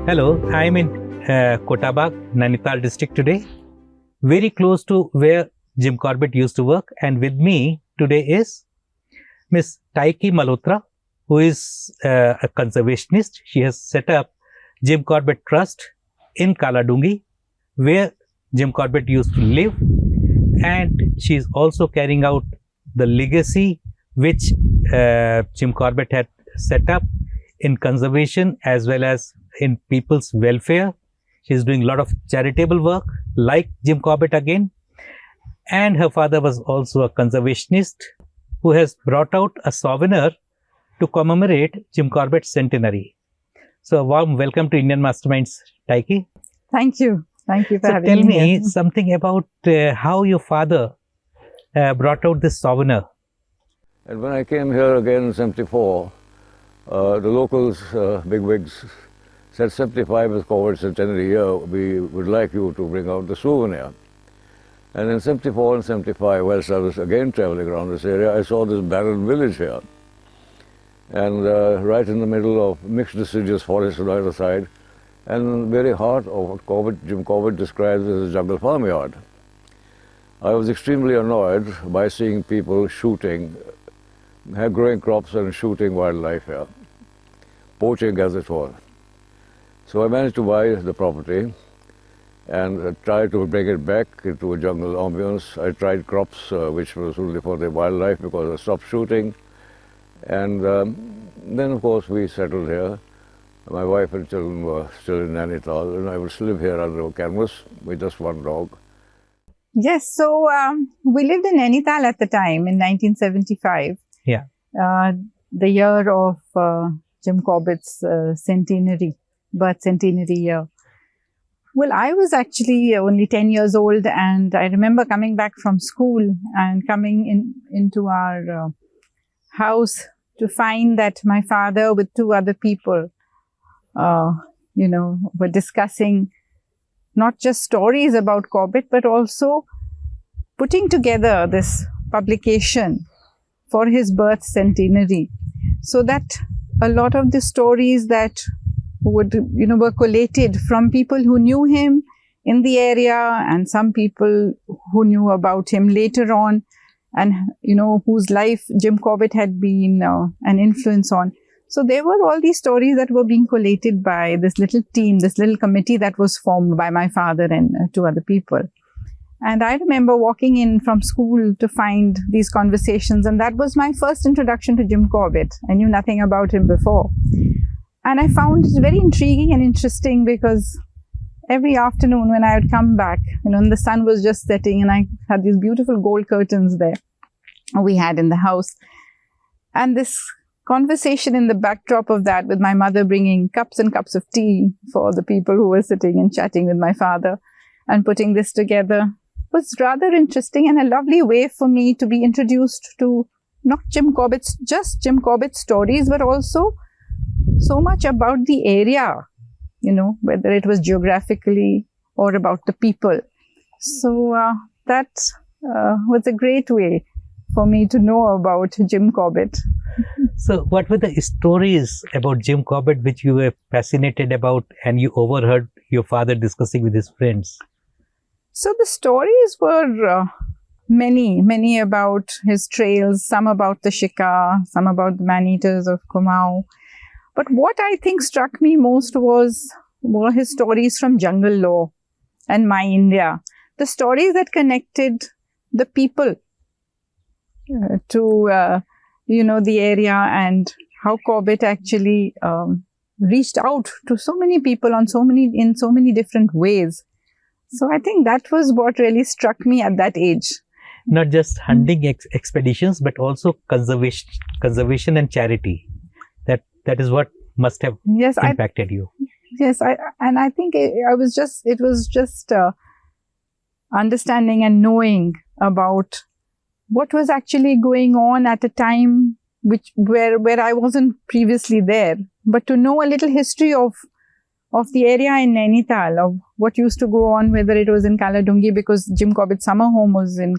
Hello, I'm in Kotabagh, Nainital district today, very close to where Jim Corbett used to work. And with me today is Miss Tykee Malhotra, who is a conservationist. She has set up Jim Corbett Trust in Kaladungi, where Jim Corbett used to live. And she is also carrying out the legacy which Jim Corbett had set up in conservation as well as in people's welfare. She is doing a lot of charitable work like Jim Corbett again. And her father was also a conservationist who has brought out a souvenir to commemorate Jim Corbett's centenary. So a warm welcome to Indian Masterminds, Tykee. Thank you. Thank you for having me. So tell me something about how your father brought out this souvenir. And when I came here again in 74, the locals, bigwigs, said 75 is Corbett's centenary year, we would like you to bring out the souvenir. And in 74 and 75, whilst I was again traveling around this area, I saw this barren village here. And right in the middle of mixed deciduous forest on either side, and very heart of what Jim Corbett describes as a jungle farmyard. I was extremely annoyed by seeing people shooting, growing crops and shooting wildlife here, poaching as it were. So I managed to buy the property and tried to bring it back into a jungle ambience. I tried crops which was only for the wildlife because I stopped shooting. And then of course we settled here. My wife and children were still in Nainital, and I would live here under canvas with just one dog. Yes, so we lived in Nainital at the time in 1975. Yeah. The year of Jim Corbett's centenary, birth centenary year. Well, I was actually only 10 years old, and I remember coming back from school and coming into our house to find that my father with two other people were discussing not just stories about Corbett, but also putting together this publication for his birth centenary, so that a lot of the stories that were collated from people who knew him in the area and some people who knew about him later on and, whose life Jim Corbett had been an influence on. So there were all these stories that were being collated by this little team, this little committee that was formed by my father and two other people. And I remember walking in from school to find these conversations, and that was my first introduction to Jim Corbett. I knew nothing about him before. And I found it very intriguing and interesting because every afternoon when I would come back, and the sun was just setting and I had these beautiful gold curtains there we had in the house. And this conversation in the backdrop of that, with my mother bringing cups and cups of tea for the people who were sitting and chatting with my father and putting this together, was rather interesting and a lovely way for me to be introduced to not just Jim Corbett's stories, but also so much about the area, whether it was geographically or about the people. So that was a great way for me to know about Jim Corbett. So what were the stories about Jim Corbett which you were fascinated about and you overheard your father discussing with his friends? So the stories were many about his trails, some about the shikar, some about the man-eaters of Kumaon. But what I think struck me most were his stories from jungle law and My India. The stories that connected the people to the area, and how Corbett actually reached out to so many people in so many different ways. So I think that was what really struck me at that age. Not just hunting expeditions, but also conservation and charity. That is what must have impacted you. Yes, I think it was just understanding and knowing about what was actually going on at a time where I wasn't previously there, but to know a little history of the area in Nainital, of what used to go on, whether it was in Kaladungi, because Jim Corbett's summer home was in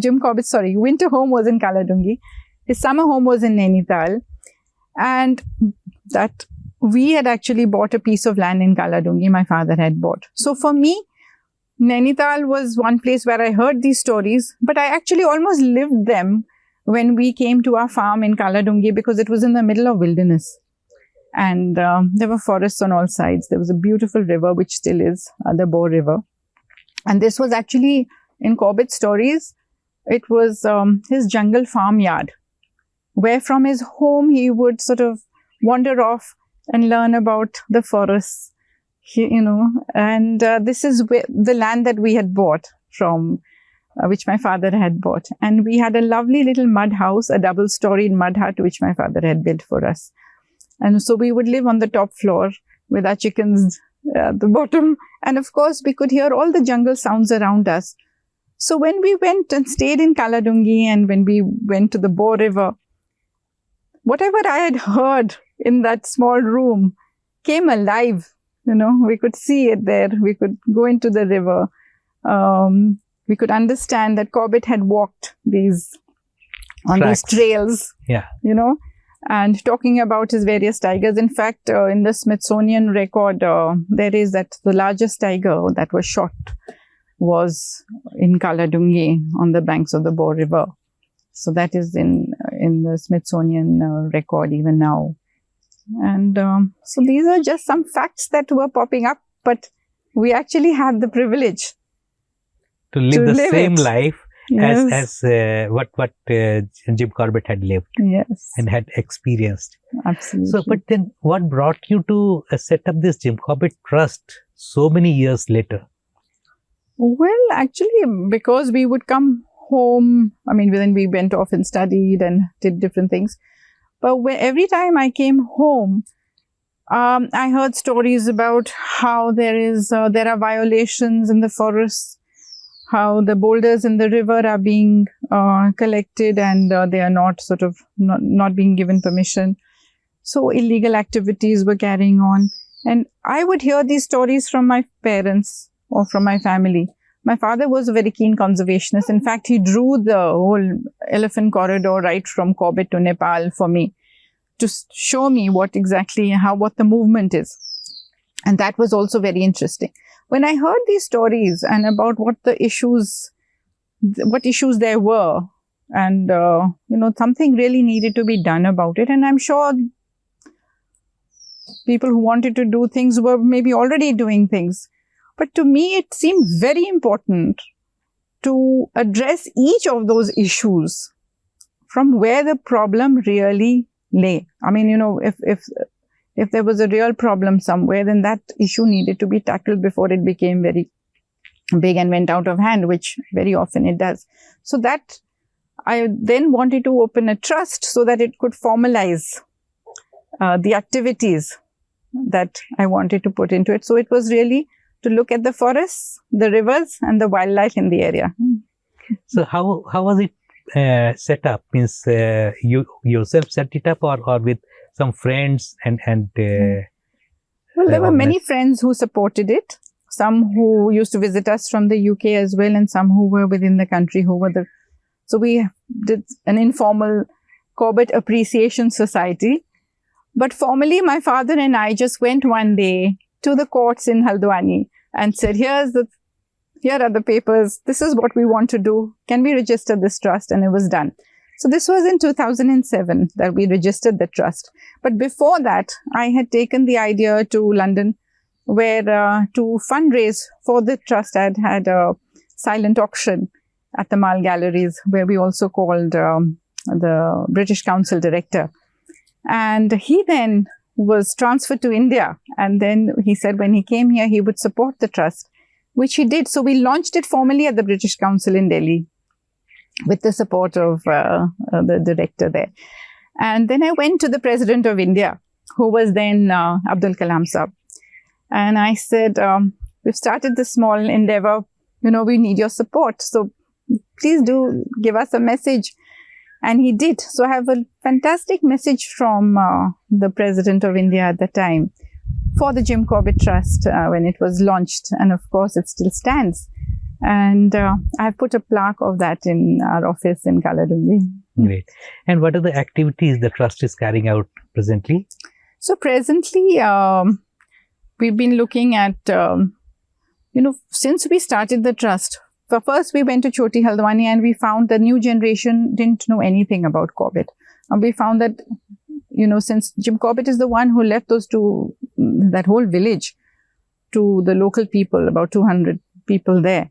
Jim Corbett's winter home was in Kaladungi. His summer home was in Nainital, and that we had actually bought a piece of land in Kaladungi, my father had bought. So for me, Nainital was one place where I heard these stories, but I actually almost lived them when we came to our farm in Kaladungi, because it was in the middle of wilderness. And there were forests on all sides. There was a beautiful river, which still is, the Bow River. And this was actually in Corbetts Stories. It was his jungle farmyard, where from his home he would sort of wander off and learn about the forests, and this is the land that we had bought from, which my father had bought. And we had a lovely little mud house, a double-storied mud hut, which my father had built for us. And so we would live on the top floor with our chickens at the bottom. And of course, we could hear all the jungle sounds around us. So when we went and stayed in Kaladungi, and when we went to the Bow River, whatever I had heard in that small room came alive. We could see it there. We could go into the river. We could understand that Corbett had walked these trails, and talking about his various tigers. In fact, in the Smithsonian record, there is that the largest tiger that was shot was in Kaladungi on the banks of the Bow River. So that is in the Smithsonian record even now. And so these are just some facts that were popping up, but we actually had the privilege to live the same it. Life Yes. as what Jim Corbett had lived, Yes, and had experienced. absolutely. So, but then what brought you to set up this Jim Corbett Trust so many years later? Well, actually, because we would come home, then we went off and studied and did different things. But every time I came home, I heard stories about how there are violations in the forests, how the boulders in the river are being collected, and they are not being given permission. So illegal activities were carrying on. And I would hear these stories from my parents or from my family. My father was a very keen conservationist. In fact, he drew the whole elephant corridor right from Corbett to Nepal for me, to show me what the movement is. And that was also very interesting. When I heard these stories and about what issues there were, and something really needed to be done about it. And I'm sure people who wanted to do things were maybe already doing things. But to me, it seemed very important to address each of those issues from where the problem really lay. If there was a real problem somewhere, then that issue needed to be tackled before it became very big and went out of hand, which very often it does. So that I then wanted to open a trust so that it could formalize the activities that I wanted to put into it. So it was really to look at the forests, the rivers, and the wildlife in the area. So how was it set up? Means you yourself set it up, or with some friends and well, there were many friends who supported it. Some who used to visit us from the UK as well, and some who were within the country so we did an informal Corbett Appreciation Society. But formally, my father and I just went one day to the courts in Haldwani and said, here are the papers. This is what we want to do. Can we register this trust? And it was done. So this was in 2007 that we registered the trust. But before that, I had taken the idea to London, where to fundraise for the trust, I had a silent auction at the Mall Galleries, where we also called the British Council director. And he then was transferred to India. And then he said when he came here, he would support the trust, which he did. So we launched it formally at the British Council in Delhi with the support of the director there. And then I went to the President of India, who was then Abdul Kalam Sahab. And I said, we've started this small endeavor. We need your support. So please do give us a message. And he did. So I have a fantastic message from the President of India at the time for the Jim Corbett Trust when it was launched. And of course, it still stands. And I've put a plaque of that in our office in Kaladungi. Great. And what are the activities the trust is carrying out presently? So presently, we've been looking at, since we started the trust, first we went to Chhoti Haldwani and we found the new generation didn't know anything about Corbett. And we found that, since Jim Corbett is the one who left that whole village to the local people, about 200 people there.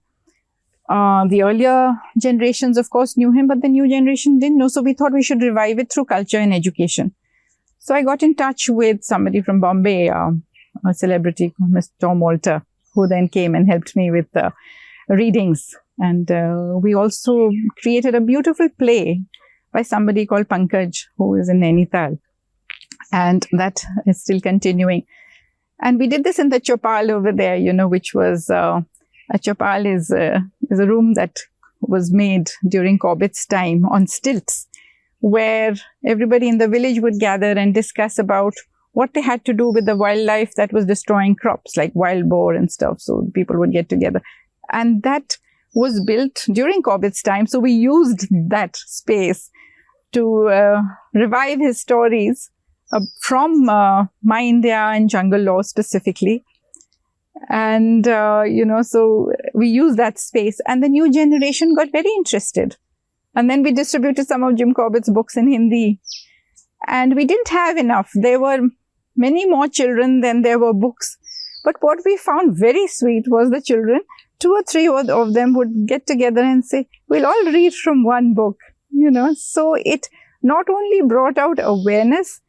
The earlier generations, of course, knew him, but the new generation didn't know. So we thought we should revive it through culture and education. So I got in touch with somebody from Bombay, a celebrity, Mr. Tom Walter, who then came and helped me with readings. And we also created a beautiful play by somebody called Pankaj, who is in Nainital. And that is still continuing. And we did this in the Chopal over there, which was, a Chopal is a room that was made during Corbett's time on stilts, where everybody in the village would gather and discuss about what they had to do with the wildlife that was destroying crops, like wild boar and stuff. So people would get together. And that was built during Corbett's time. So we used that space to revive his stories from My India and Jungle Law specifically. And, so we used that space. And the new generation got very interested. And then we distributed some of Jim Corbett's books in Hindi. And we didn't have enough. There were many more children than there were books. But what we found very sweet was the children, 2 or 3 of them would get together and say, we'll all read from one book, So it not only brought out awareness,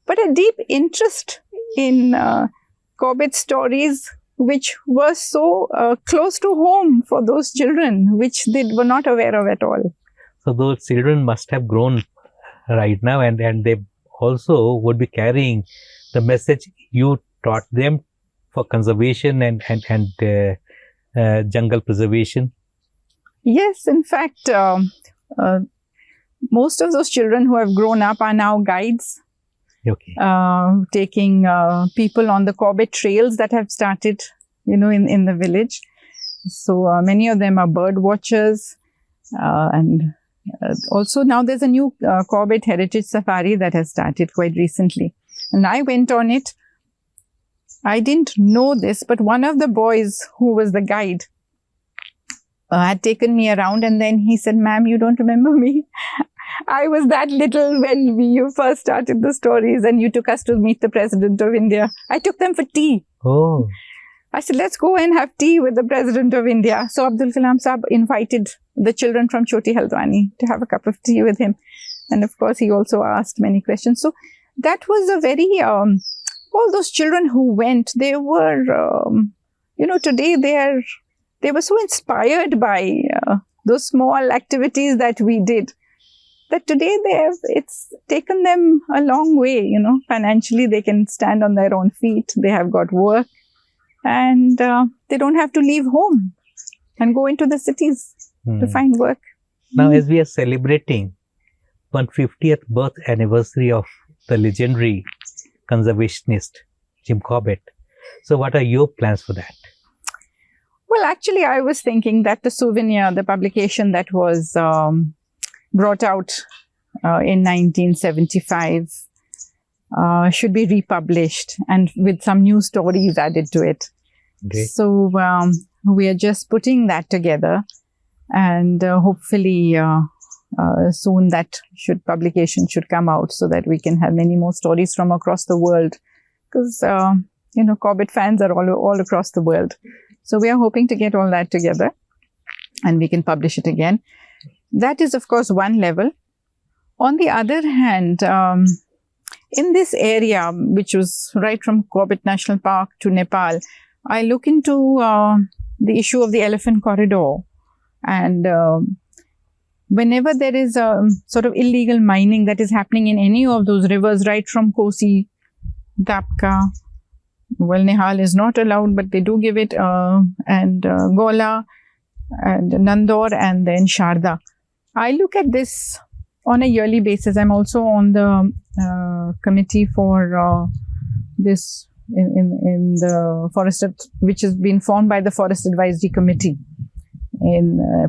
but a deep interest in Corbetts Stories, which were so close to home for those children, which they were not aware of at all. So those children must have grown right now, and they also would be carrying the message you taught them for conservation and jungle preservation. Yes, in fact, most of those children who have grown up are now guides. Okay. Taking people on the Corbett trails that have started, in the village. So many of them are bird watchers. And also now there's a new Corbett Heritage Safari that has started quite recently. And I went on it. I didn't know this, but one of the boys who was the guide had taken me around, and then he said, ma'am, you don't remember me? I was that little when you first started the stories and you took us to meet the President of India. I took them for tea. Oh. I said, let's go and have tea with the President of India. So Abdul Kalam Sahab invited the children from Chhoti Haldwani to have a cup of tea with him. And of course, he also asked many questions. So that was a very, all those children who went, they were, today they were so inspired by those small activities that we did, that today it's taken them a long way, financially they can stand on their own feet, they have got work, and they don't have to leave home and go into the cities to find work. Now, as we are celebrating 150th birth anniversary of the legendary conservationist Jim Corbett, so what are your plans for that? Well, actually, I was thinking that the Souvenir, the publication that was brought out in 1975, should be republished and with some new stories added to it. Okay. So we are just putting that together, and hopefully soon that publication should come out so that we can have many more stories from across the world, because Corbett fans are all across the world. So we are hoping to get all that together and we can publish it again. That is, of course, one level. On the other hand, in this area, which was right from Corbett National Park to Nepal, I look into the issue of the elephant corridor. And whenever there is a sort of illegal mining that is happening in any of those rivers, right from Kosi, Dapka, well, Nihal is not allowed, but they do give it, and Gola, and Nandor, and then Sharda. I look at this on a yearly basis. I'm also on the committee for this in the Forest, which has been formed by the Forest Advisory Committee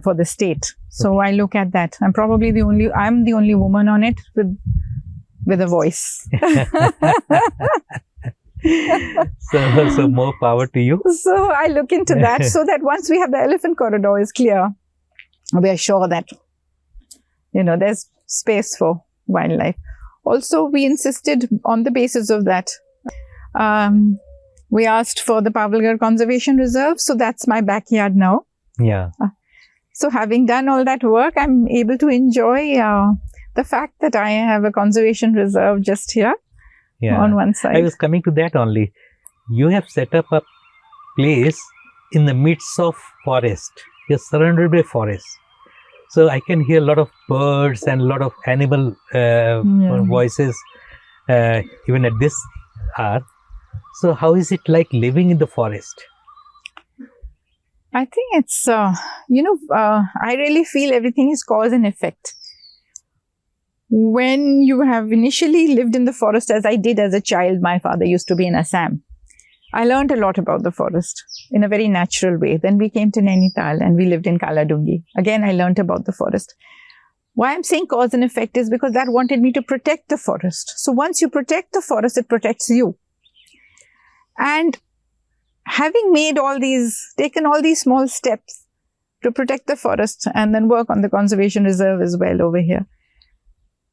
for the state. So I look at that. I'm the only woman on it, with with a voice. So more power to you. So I look into that so that once we have the elephant corridor is clear, we are sure that, there's space for wildlife. Also, we insisted on the basis of that. We asked for the Pavalgarh Conservation Reserve. So that's my backyard now. Yeah. So having done all that work, I'm able to enjoy the fact that I have a conservation reserve just here on one side. I was coming to that only. You have set up a place in the midst of forest. You're surrounded by forest. So I can hear a lot of birds and a lot of animal voices even at this hour. So how is it like living in the forest? I think it's, I really feel everything is cause and effect. When you have initially lived in the forest, as I did as a child, my father used to be in Assam. I learned a lot about the forest in a very natural way. Then we came to Nainital and we lived in Kaladungi. Again, I learned about the forest. Why I'm saying cause and effect is because that wanted me to protect the forest. So once you protect the forest, it protects you. And having taken all these small steps to protect the forest and then work on the conservation reserve as well over here.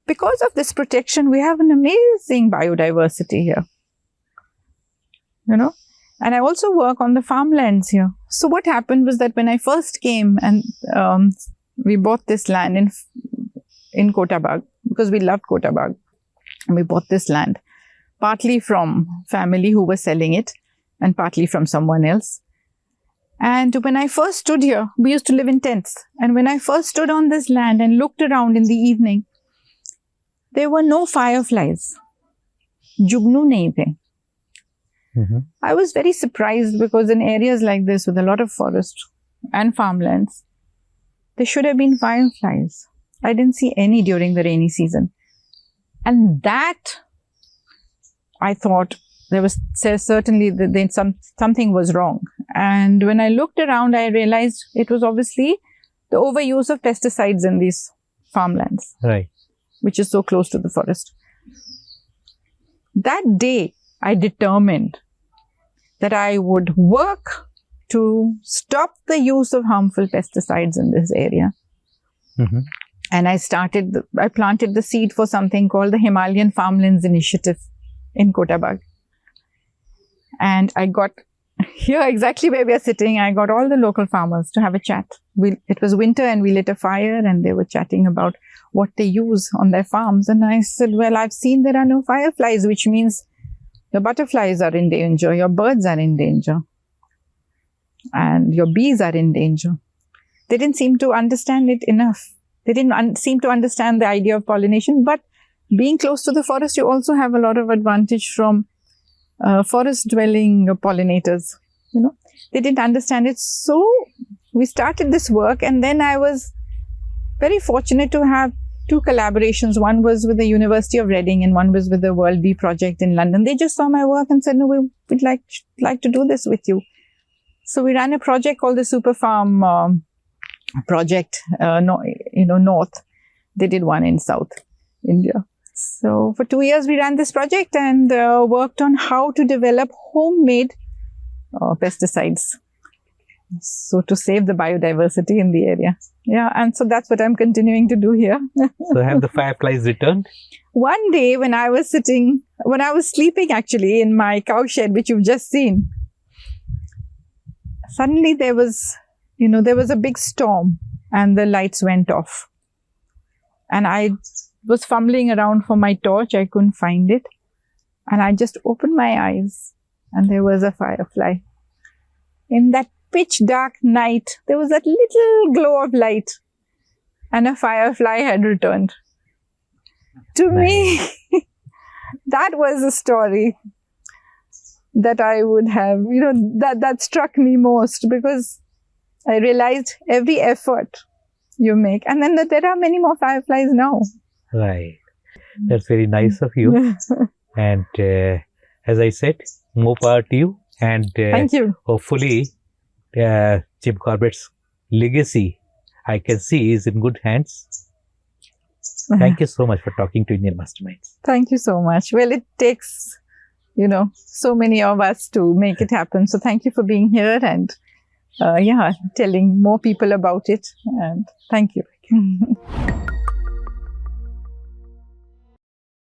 Because of this protection, we have an amazing biodiversity here. And I also work on the farmlands here. So what happened was that when I first came and we bought this land in Kotabagh, because we loved Kotabagh, and we bought this land partly from family who were selling it and partly from someone else. And when I first stood here, we used to live in tents. And when I first stood on this land and looked around in the evening, there were no fireflies. Jugnu nahi the. I was very surprised because in areas like this with a lot of forest and farmlands, there should have been fireflies. I didn't see any during the rainy season. And that, I thought, there was certainly something was wrong. And when I looked around, I realized it was obviously the overuse of pesticides in these farmlands. Right. Which is so close to the forest. That day, I determined that I would work to stop the use of harmful pesticides in this area. And I planted the seed for something called the Himalayan Farmlands Initiative in Kotabagh. And I got, here exactly where we are sitting, I got all the local farmers to have a chat. It was winter and we lit a fire and they were chatting about what they use on their farms. And I said, well, I've seen there are no fireflies, which means your butterflies are in danger, your birds are in danger, and your bees are in danger. They didn't seem to understand it enough. They didn't seem to understand the idea of pollination. But being close to the forest, you also have a lot of advantage from forest-dwelling pollinators. They didn't understand it. So we started this work, and then I was very fortunate to have two collaborations. One was with the University of Reading and one was with the World Bee Project in London. They just saw my work and said, no, we'd like to do this with you. So we ran a project called the Super Farm Project, North. They did one in South India. So for 2 years, we ran this project and worked on how to develop homemade pesticides. So to save the biodiversity in the area. Yeah, and so that's what I'm continuing to do here. So have the fireflies returned? One day when I was sleeping actually in my cow shed, which you've just seen, suddenly there was a big storm and the lights went off. And I was fumbling around for my torch. I couldn't find it. And I just opened my eyes and there was a firefly. In that pitch dark night, there was that little glow of light and a firefly had returned. To me, that was a story that I would have, that struck me most, because I realized every effort you make, and then that there are many more fireflies now. Right. That's very nice of you. And as I said, more power to you. And thank you. Hopefully, Jim Corbett's legacy, I can see, is in good hands. Thank you so much for talking to Indian Masterminds. Thank you so much. Well, it takes, so many of us to make it happen. So thank you for being here and, telling more people about it. And thank you.